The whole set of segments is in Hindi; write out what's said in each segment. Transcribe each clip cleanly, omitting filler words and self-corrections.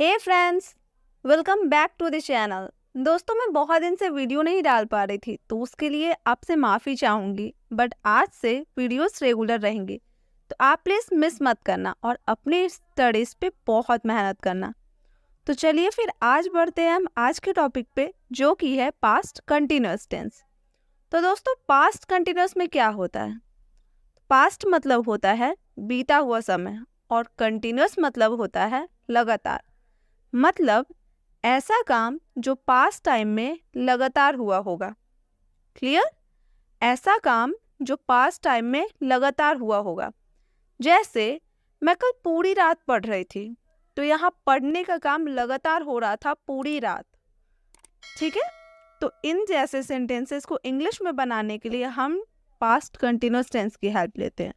Hey friends, welcome back to the channel. दोस्तों, मैं बहुत दिन से वीडियो नहीं डाल पा रही थी तो उसके लिए आपसे माफ़ी चाहूँगी, बट आज से वीडियोस रेगुलर रहेंगे तो आप प्लीज़ मिस मत करना और अपने स्टडीज़ पे बहुत मेहनत करना। तो चलिए फिर आज बढ़ते हैं हम आज के टॉपिक पे, जो कि है पास्ट कंटिन्यूअस टेंस। तो दोस्तों, पास्ट कंटिन्यूअस में क्या होता है? पास्ट मतलब होता है बीता हुआ समय और कंटिन्यूअस मतलब होता है लगातार। मतलब ऐसा काम जो पास्ट टाइम में लगातार हुआ होगा। क्लियर? ऐसा काम जो पास्ट टाइम में लगातार हुआ होगा। जैसे मैं कल पूरी रात पढ़ रही थी, तो यहाँ पढ़ने का काम लगातार हो रहा था पूरी रात। ठीक है? तो इन जैसे सेंटेंसेस को इंग्लिश में बनाने के लिए हम पास्ट कंटिन्यूअस टेंस की हेल्प लेते हैं।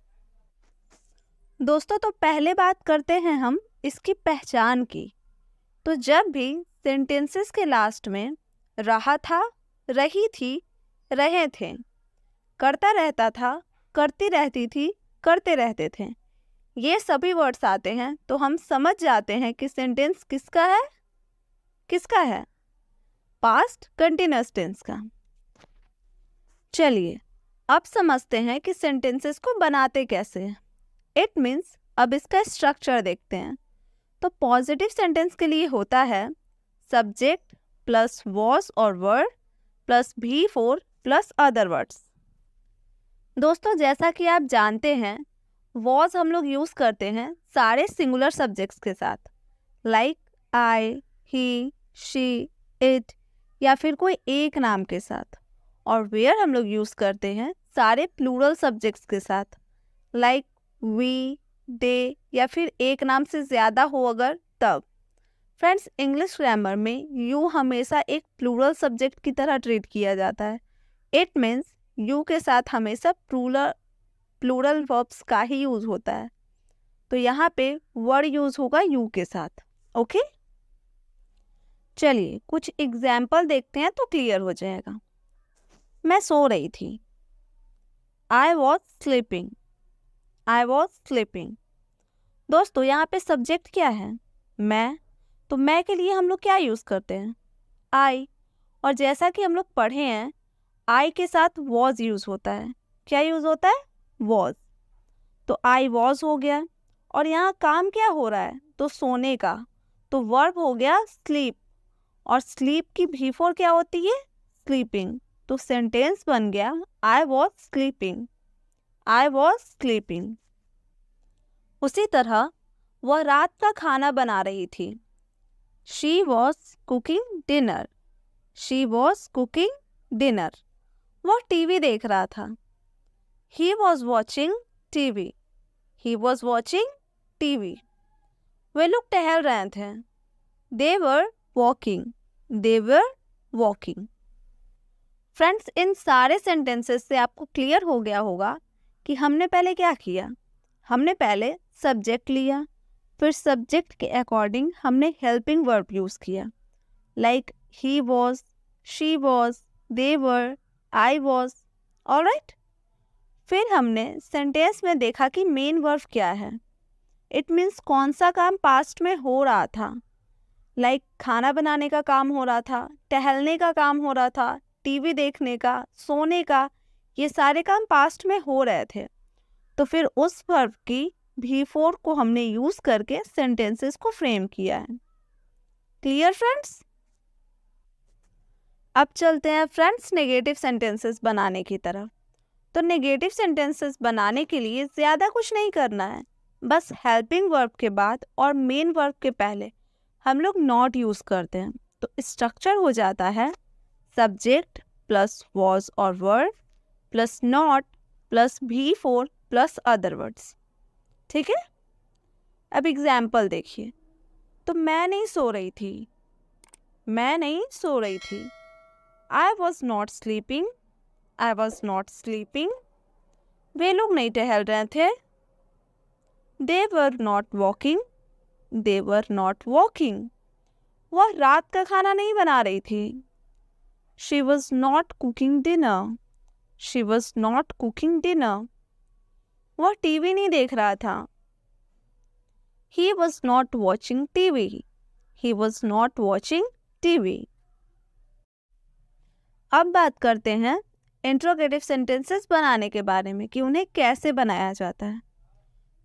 दोस्तों, तो पहले बात करते हैं हम इसकी पहचान की। तो जब भी सेंटेंसेस के लास्ट में रहा था, रही थी, रहे थे, करता रहता था, करती रहती थी, करते रहते थे, ये सभी वर्ड्स आते हैं तो हम समझ जाते हैं कि सेंटेंस किसका है? किसका है? पास्ट कंटिन्यूअस टेंस का। चलिए अब समझते हैं कि सेंटेंसेस को बनाते कैसे हैं। इट मीन्स अब इसका स्ट्रक्चर देखते हैं। तो पॉजिटिव सेंटेंस के लिए होता है सब्जेक्ट प्लस वॉज और word plus V4 plus other words. दोस्तों, जैसा कि आप जानते हैं, वॉज हम लोग यूज़ करते हैं सारे सिंगुलर सब्जेक्ट्स के साथ, like I, he, she, it या फिर कोई एक नाम के साथ। और वेयर हम लोग यूज़ करते हैं सारे प्लूरल सब्जेक्ट्स के साथ, लाइक वी, दे या फिर एक नाम से ज़्यादा हो अगर तब। फ्रेंड्स, इंग्लिश ग्रामर में यू हमेशा एक प्लूरल सब्जेक्ट की तरह ट्रीट किया जाता है। इट मीन्स यू के साथ हमेशा प्लूरल वर्ब्स का ही यूज़ होता है। तो यहाँ पे वर्ड यूज़ होगा यू के साथ। ओके, चलिए कुछ एग्जाम्पल देखते हैं तो क्लियर हो जाएगा। मैं सो रही थी। I was sleeping. I was sleeping. दोस्तों, यहाँ पे सब्जेक्ट क्या है? मैं। तो मैं के लिए हम लोग क्या यूज़ करते हैं? आई। और जैसा कि हम लोग पढ़े हैं, आई के साथ वॉज यूज़ होता है। क्या यूज़ होता है? वॉज। तो आई वॉज हो गया। और यहाँ काम क्या हो रहा है? तो सोने का। तो वर्ब हो गया स्लीप। और स्लीप की V4 क्या होती है? स्लीपिंग। तो सेंटेंस बन गया I was sleeping. I was sleeping. उसी तरह वह रात का खाना बना रही थी। She was cooking dinner. She was cooking dinner. वह टीवी देख रहा था। He was watching TV. He was watching TV. वे लोग टहल रहे थे। They were walking. They were walking. Friends, इन सारे सेंटेंसेस से आपको क्लियर हो गया होगा कि हमने पहले क्या किया। हमने पहले सब्जेक्ट लिया, फिर सब्जेक्ट के अकॉर्डिंग हमने हेल्पिंग वर्ब यूज़ किया, like he was, she was, they were, I was. Alright. फिर हमने सेंटेंस में देखा कि मेन वर्ब क्या है। इट मीन्स कौन सा काम पास्ट में हो रहा था, लाइक खाना बनाने का काम हो रहा था, टहलने का काम हो रहा था, टीवी देखने का, सोने का, ये सारे काम पास्ट में हो रहे थे। तो फिर उस वर्ब की V4 को हमने यूज़ करके सेंटेंसेस को फ्रेम किया है। Clear friends? अब चलते हैं फ्रेंड्स नेगेटिव सेंटेंसेस बनाने की तरफ। तो नेगेटिव सेंटेंसेस बनाने के लिए ज़्यादा कुछ नहीं करना है, बस हेल्पिंग वर्ब के बाद और मेन वर्ब के पहले हम लोग नॉट यूज़ करते हैं। तो स्ट्रक्चर हो जाता है सब्जेक्ट प्लस वॉज और word plus not plus V4 plus other words. ठीक है? अब एग्जाम्पल देखिए। तो मैं नहीं सो रही थी। मैं नहीं सो रही थी। I was not sleeping. I was not sleeping. वे लोग नहीं टहल रहे थे। They were not walking. They were not walking. वह रात का खाना नहीं बना रही थी। She was not cooking dinner. She was not cooking dinner. वह टीवी नहीं देख रहा था। He was not watching TV. he was not watching TV. अब बात करते हैं इंट्रोगेटिव सेंटेंसेस बनाने के बारे में कि उन्हें कैसे बनाया जाता है।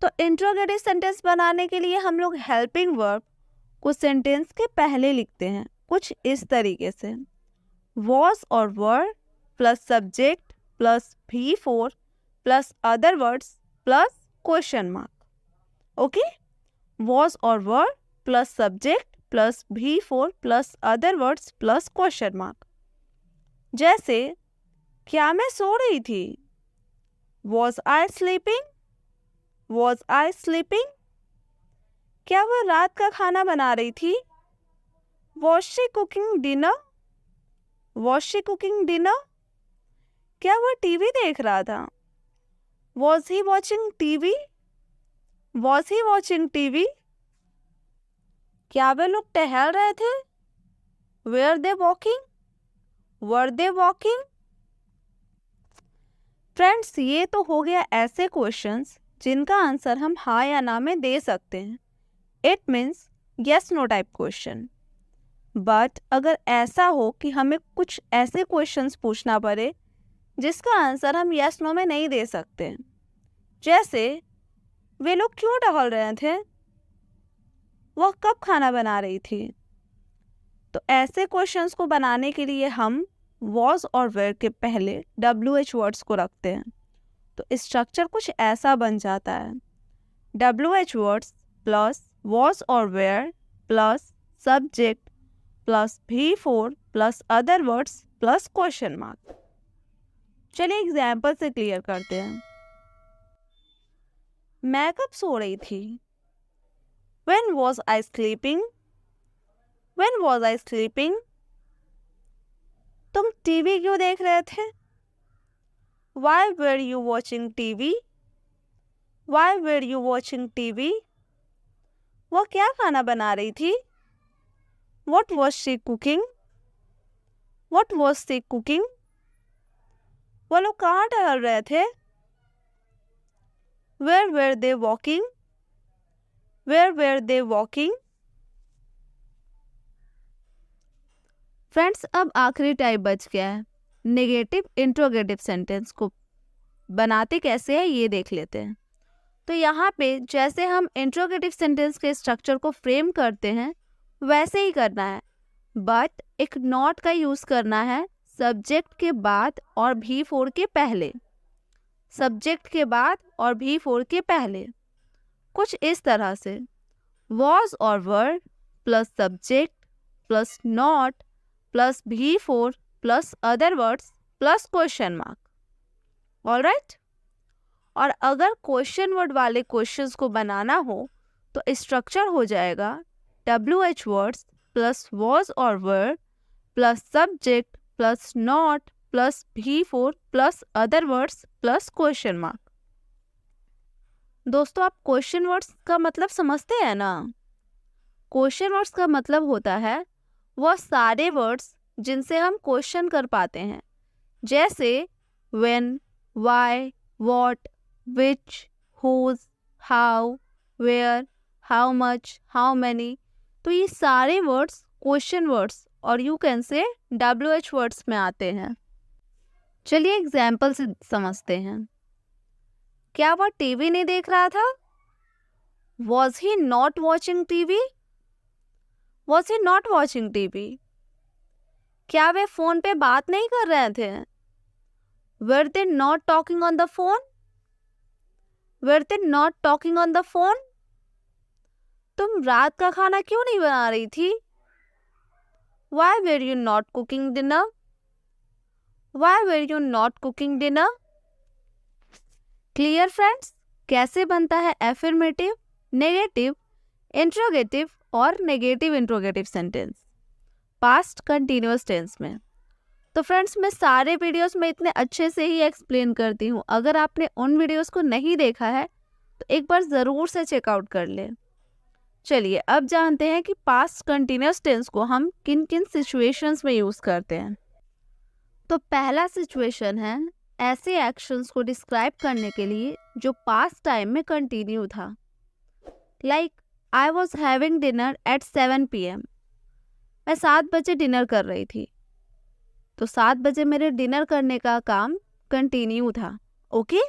तो इंट्रोगेटिव सेंटेंस बनाने के लिए हम लोग हेल्पिंग वर्ब को सेंटेंस के पहले लिखते हैं कुछ इस तरीके से, was और were plus subject plus V4 plus other words plus question mark. Okay, was और were plus subject plus V4 plus other words plus question mark. जैसे क्या मैं सो रही थी? Was I sleeping? Was I sleeping? क्या वह रात का खाना बना रही थी? Was she cooking dinner? Was she cooking dinner? क्या वह टीवी देख रहा था? Was he watching TV? Was he watching TV? क्या वे लोग टहल रहे थे? Were they walking? Were they walking? Friends, ये तो हो गया ऐसे क्वेश्चंस जिनका आंसर हम हाँ या ना में दे सकते हैं। It means yes no type question. But अगर ऐसा हो कि हमें कुछ ऐसे क्वेश्चंस पूछना पड़े जिसका आंसर हम यस नो में नहीं दे सकते, जैसे वे लोग क्यों टहल रहे थे? वह कब खाना बना रही थी? तो ऐसे क्वेश्चंस को बनाने के लिए हम was और were के पहले WH वर्ड्स को रखते हैं। तो स्ट्रक्चर कुछ ऐसा बन जाता है, WH वर्ड्स प्लस was और were plus subject plus V4 plus other words plus question mark. चलिए एग्जाम्पल से क्लियर करते हैं। मैं कब सो रही थी? When was I sleeping? When was I sleeping? तुम टीवी क्यों देख रहे थे? Why were you watching TV? Why were you watching TV? वो क्या खाना बना रही थी? What was she cooking? What was she cooking? वो लोग कहाँ टहल रहे थे? Where were they walking? Where were they walking? Friends, अब आखिरी टाइप बच गया है, नेगेटिव इंट्रोगेटिव सेंटेंस को बनाते कैसे है ये देख लेते हैं। तो यहाँ पे जैसे हम इंट्रोगेटिव सेंटेंस के स्ट्रक्चर को फ्रेम करते हैं वैसे ही करना है, बट एक नॉट का यूज़ करना है सब्जेक्ट के बाद और V4 के पहले। सब्जेक्ट के बाद और V4 के पहले कुछ इस तरह से, was और were plus subject plus not plus V4 plus other words plus question mark. Alright, और अगर क्वेश्चन वर्ड वाले क्वेश्चंस को बनाना हो तो स्ट्रक्चर हो जाएगा WH वर्ड्स प्लस was और were plus subject plus not plus V4 plus other words plus question mark. दोस्तों, आप क्वेश्चन वर्ड्स का मतलब समझते हैं ना? क्वेश्चन वर्ड्स का मतलब होता है वह सारे वर्ड्स जिनसे हम क्वेश्चन कर पाते हैं, जैसे when, why, what, which, whose, how, where, how much, how many। तो ये सारे वर्ड्स क्वेश्चन वर्ड्स और you can say WH words में आते हैं। चलिए एग्जाम्पल से समझते हैं। क्या वह टीवी नहीं देख रहा था? Was he not watching TV? Was he not watching TV? क्या वे फोन पे बात नहीं कर रहे थे? Were they not talking on the phone? Were they not talking on the phone? तुम रात का खाना क्यों नहीं बना रही थी? Why were you not cooking dinner? Why were you not cooking dinner? Clear friends, कैसे बनता है एफर्मेटिव, नेगेटिव, इंट्रोगेटिव और negative interrogative sentence past continuous tense में। तो फ्रेंड्स, मैं सारे वीडियोस में इतने अच्छे से ही एक्सप्लेन करती हूँ। अगर आपने उन वीडियोस को नहीं देखा है तो एक बार ज़रूर से चेकआउट कर लें। चलिए अब जानते हैं कि पास्ट कंटिन्यूअस टेंस को हम किन किन सिचुएशंस में यूज़ करते हैं। तो पहला सिचुएशन है ऐसे एक्शंस को डिस्क्राइब करने के लिए जो पास्ट टाइम में कंटिन्यू था। Like I was having dinner eight 7 PM। मैं 7 बजे डिनर कर रही थी, तो 7 बजे मेरे डिनर करने का काम कंटिन्यू था। Okay,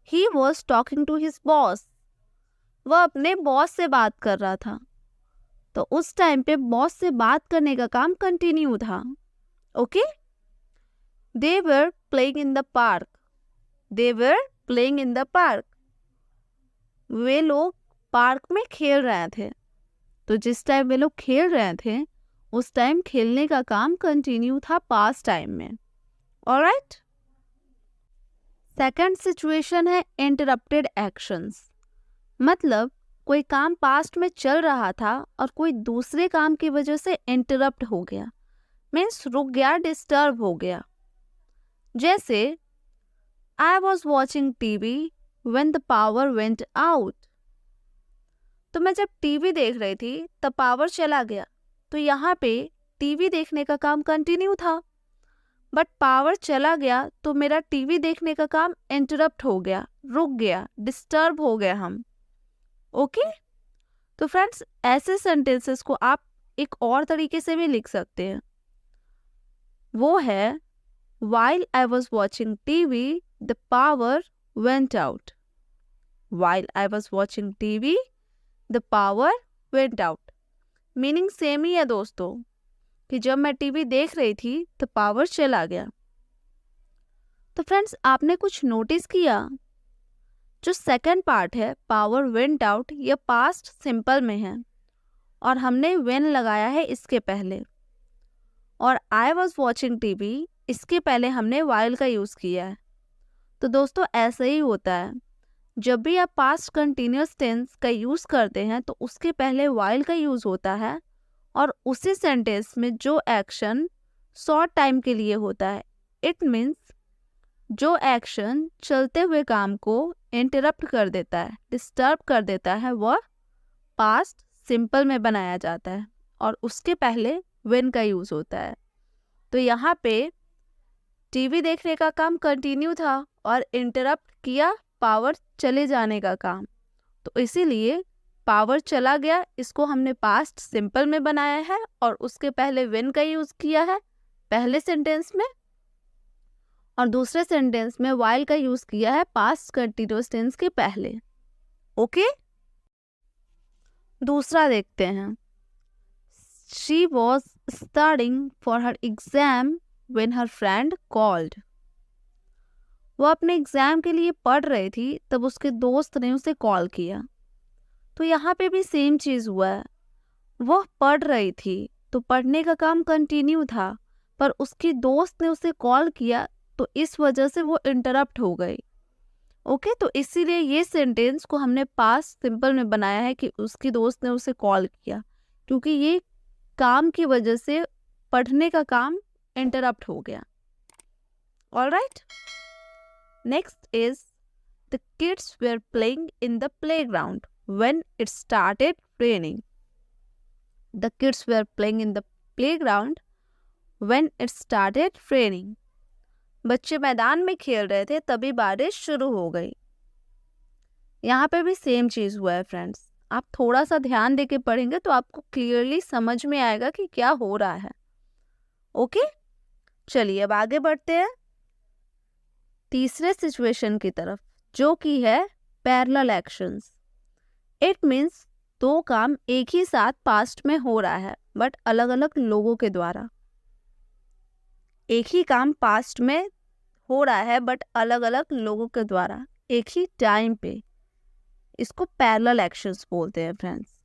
he was talking to his boss, वह अपने बॉस से बात कर रहा था, तो उस टाइम पे बॉस से बात करने का काम कंटिन्यू था। Okay, they were playing in the park, they were playing in the park, वे लोग पार्क में खेल रहे थे, तो जिस टाइम वे लोग खेल रहे थे उस टाइम खेलने का काम कंटिन्यू था पास्ट टाइम में। ऑलराइट, सेकंड सिचुएशन है इंटरप्टेड एक्शंस, मतलब कोई काम पास्ट में चल रहा था और कोई दूसरे काम की वजह से इंटरप्ट हो गया, मीन्स रुक गया, डिस्टर्ब हो गया। जैसे I was watching TV when the power went out, तो मैं जब टीवी देख रही थी तब पावर चला गया, तो यहाँ पे टीवी देखने का काम कंटिन्यू था, बट पावर चला गया तो मेरा टीवी देखने का काम इंटरप्ट हो गया, रुक गया, डिस्टर्ब हो गया हम। ओके, तो फ्रेंड्स ऐसे सेंटेंसेस को आप एक और तरीके से भी लिख सकते हैं, वो है while I was watching TV the power went out, while I was watching TV the power went out, meaning same ही है दोस्तों कि जब मैं टीवी देख रही थी तो पावर चला गया। तो फ्रेंड्स आपने कुछ नोटिस किया, जो सेकंड पार्ट है पावर वेंट आउट, यह पास्ट सिंपल में है और हमने व्हेन लगाया है इसके पहले, और आई वॉज वॉचिंग टीवी इसके पहले हमने while का यूज़ किया है। तो दोस्तों ऐसा ही होता है, जब भी आप पास्ट कंटिन्यूस टेंस का यूज़ करते हैं तो उसके पहले while का यूज़ होता है, और उसी सेंटेंस में जो एक्शन शॉर्ट टाइम के लिए होता है, इट मीन्स जो एक्शन चलते हुए काम को इंटरप्ट कर देता है, डिस्टर्ब कर देता है, वह पास्ट सिंपल में बनाया जाता है और उसके पहले व्हेन का यूज़ होता है। तो यहाँ पे टीवी देखने का काम कंटिन्यू था और इंटरप्ट किया पावर चले जाने का काम, तो इसीलिए पावर चला गया इसको हमने पास्ट सिंपल में बनाया है और उसके पहले व्हेन का यूज़ किया है पहले सेंटेंस में, और दूसरे सेंटेंस में while का यूज़ किया है पास्ट कंटिन्यूअस टेंस के पहले। ओके, दूसरा देखते हैं। She was studying for her exam when her friend called, वो अपने एग्जाम के लिए पढ़ रही थी तब उसके दोस्त ने उसे कॉल किया। तो यहाँ पे भी सेम चीज़ हुआ है, वह पढ़ रही थी तो पढ़ने का काम कंटिन्यू था, पर उसकी दोस्त ने उसे कॉल किया तो इस वजह से वो इंटरप्ट हो गई। ओके, तो इसीलिए ये सेंटेंस को हमने पास्ट सिंपल में बनाया है कि उसकी दोस्त ने उसे कॉल किया, क्योंकि ये काम की वजह से पढ़ने का काम इंटरप्ट हो गया। Alright, next is the kids were playing in the playground when it started raining, the kids were playing in the playground when it started raining, बच्चे मैदान में खेल रहे थे तभी बारिश शुरू हो गई। यहाँ पे भी सेम चीज़ हुआ है फ्रेंड्स, आप थोड़ा सा ध्यान देके पढ़ेंगे तो आपको क्लियरली समझ में आएगा कि क्या हो रहा है। ओके, चलिए अब आगे बढ़ते हैं तीसरे सिचुएशन की तरफ, जो कि है पैरेलल एक्शंस। इट मीन्स दो काम एक ही साथ पास्ट में हो रहा है बट अलग अलग लोगों के द्वारा। एक ही काम पास्ट में हो रहा है बट अलग अलग लोगों के द्वारा एक ही टाइम पे, इसको पैरेलल एक्शंस बोलते हैं फ्रेंड्स।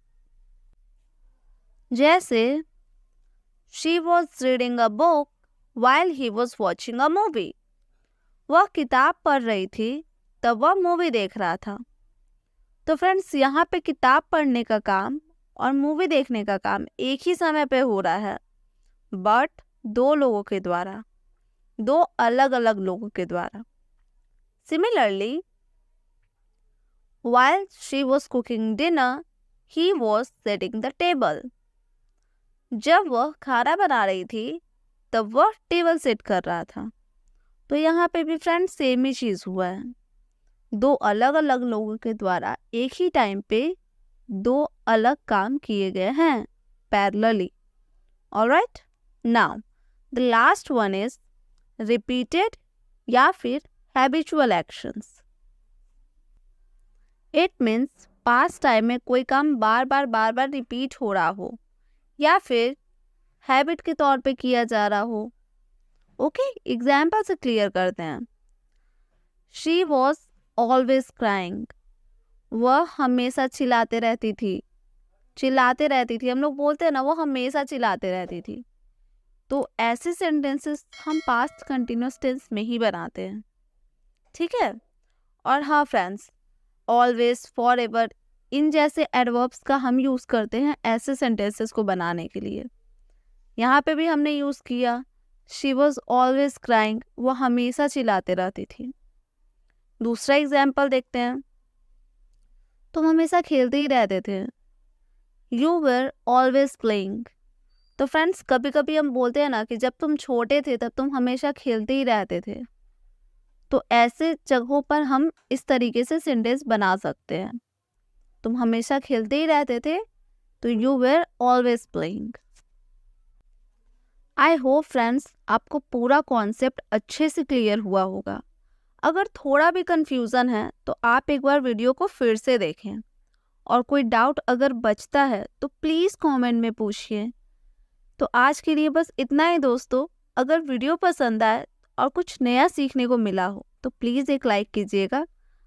जैसे she was reading a book while he was watching a movie, वह किताब पढ़ रही थी तब वह मूवी देख रहा था। तो फ्रेंड्स यहाँ पे किताब पढ़ने का काम और मूवी देखने का काम एक ही समय पे हो रहा है, बट दो लोगों के द्वारा, दो अलग अलग लोगों के द्वारा। Similarly while she was cooking dinner he was setting the table, जब वह खाना बना रही थी तब वह टेबल सेट कर रहा था। तो यहाँ पे भी फ्रेंड्स सेम ही चीज़ हुआ है, दो अलग अलग लोगों के द्वारा एक ही टाइम पे दो अलग काम किए गए हैं parallelly. Alright, now the last one is repeated या फिर habitual actions. It means past time में कोई काम बार बार रिपीट हो रहा हो या फिर हैबिट के तौर पे किया जा रहा हो। ओके, एग्जाम्पल से क्लियर करते हैं। शी वॉज ऑलवेज क्राइंग, वह हमेशा चिल्लाते रहती थी। हम लोग बोलते हैं ना, वो हमेशा चिल्लाते रहती थी। तो ऐसे सेंटेंसेस हम पास्ट कंटिन्यूअस टेंस में ही बनाते हैं, ठीक है। और हाँ फ्रेंड्स, ऑलवेज, फॉर एवर, इन जैसे एडवर्ब्स का हम यूज़ करते हैं ऐसे सेंटेंसेस को बनाने के लिए। यहाँ पे भी हमने यूज़ किया शी वॉज ऑलवेज क्राइंग, वो हमेशा चिल्लाते रहती थी। दूसरा एग्जाम्पल देखते हैं। तुम हमेशा खेलते ही रहते थे। You were always playing. तो फ्रेंड्स, कभी कभी हम बोलते हैं ना कि जब तुम छोटे थे तब तुम हमेशा खेलते ही रहते थे। तो ऐसे जगहों पर हम इस तरीके से सेंटेंस बना सकते हैं। तुम हमेशा खेलते ही रहते थे, तो you where always playing. I hope friends आपको पूरा कॉन्सेप्ट अच्छे से क्लियर हुआ होगा। अगर थोड़ा भी कंफ्यूजन है तो आप एक बार वीडियो को फिर से देखें, और कोई डाउट अगर बचता है तो प्लीज़ कमेंट में पूछिए। तो आज के लिए बस इतना ही दोस्तों। अगर वीडियो पसंद आए और कुछ नया सीखने को मिला हो तो प्लीज़ एक लाइक कीजिएगा।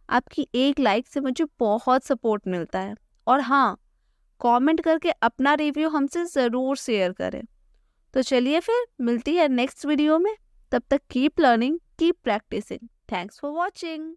आपकी एक लाइक से मुझे बहुत सपोर्ट मिलता है। और हाँ, कमेंट करके अपना रिव्यू हमसे ज़रूर शेयर करें। तो चलिए फिर मिलती है नेक्स्ट वीडियो में। तब तक keep learning, keep practising. Thanks for watching.